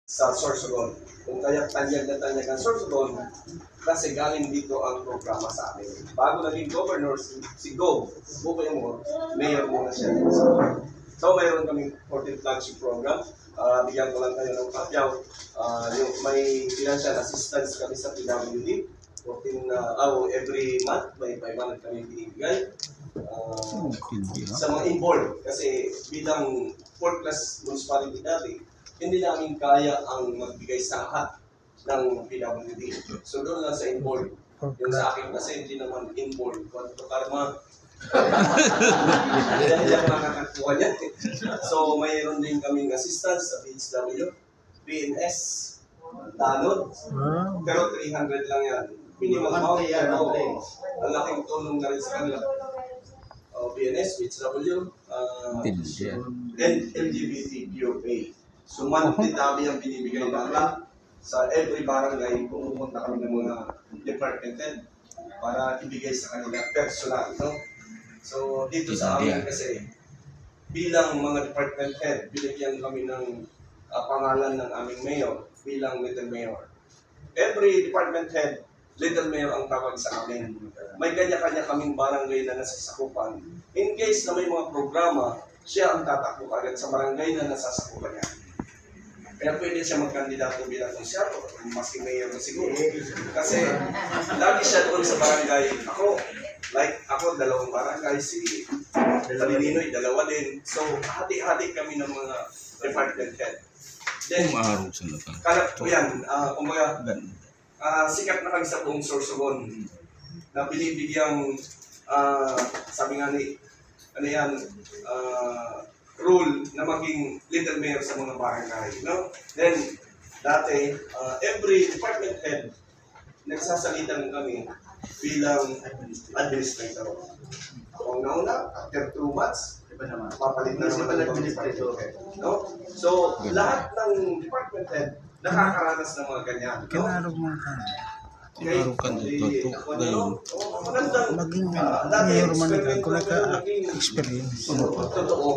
sa Sorsogon. Kung kaya tanyag na tanyag ang Sorsogon, kasi galing dito ang programa sa amin. Bago naging governor, si Gov, bukoy mo, mayor muna siya. So mayroon kaming 14 flagship program. Bigyan ko lang kayo ng kapyaw. Yung may financial assistance kami sa PWD. 14, every month, may 500 kami binibigay. Sa mga involved, kasi bilang 4th class municipality dati, hindi namin kaya ang magbigay sa lahat ng PWD. So doon lang sa involved. Yung sa akin kasi hindi naman involved. Kwanto karma. Hindi ako makakakuha niya. So mayroon din kaming assistance sa PHW, PNS, Tanod. Pero 300 lang yan. Minimum amount yan. Ang laking tulong na rin sa kanila. PNS, PHW, and LGBTQA. So monthly tabi ang binibigay natin sa every barangay. Pumunta kami ng mga department head para ibigay sa kanila personal. No? So dito sa amin kasi bilang mga department head, binigyan kami ng pangalan ng aming mayor bilang little mayor. Every department head, little mayor ang tawag sa amin. May kanya-kanya kaming barangay na nasasakupan. In case na may mga programa, siya ang tatakbo agad sa barangay na nasasakupan niya. Kaya pwede siya magkandidato bilang konsyado, maski mayor na siguro. Kasi lagi siya doon sa barangay. Ako, 2 barangay, si Talininoy, 2 din. So, hati-hati kami ng mga department head. Then, kalap ko yan, kumbaga, sikat na kami sa buong Sorsogon na binibigyang, sabi nga ni, rule na maging little mayor sa mga barangay. No? Then, dati, every department head, nagsasalitan kami bilang administrator. Kung nauna, after 2 months, papalit na naman ang administrator head. No? So, lahat ng department head, nakakaranas ng mga ganyan. Kinarog mo ka. Kinarog ka dito. Maging mayor man ko na ka-experience.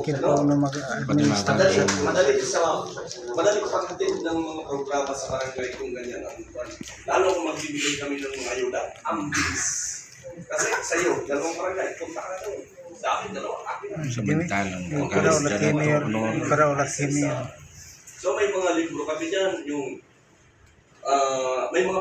Kinapaw na mag-administration. Madali paghatid ng mga programa sa barangay kung ganyan ang buwan. Lalo kung magbibigay kami ng mga ayuda, ang bilis. Kasi sa iyo, 2 barangay, punta ka na doon. Sa akin, 2, akin. Samantalang Karaw laki mayor. So may mga libro kami dyan, yung may mga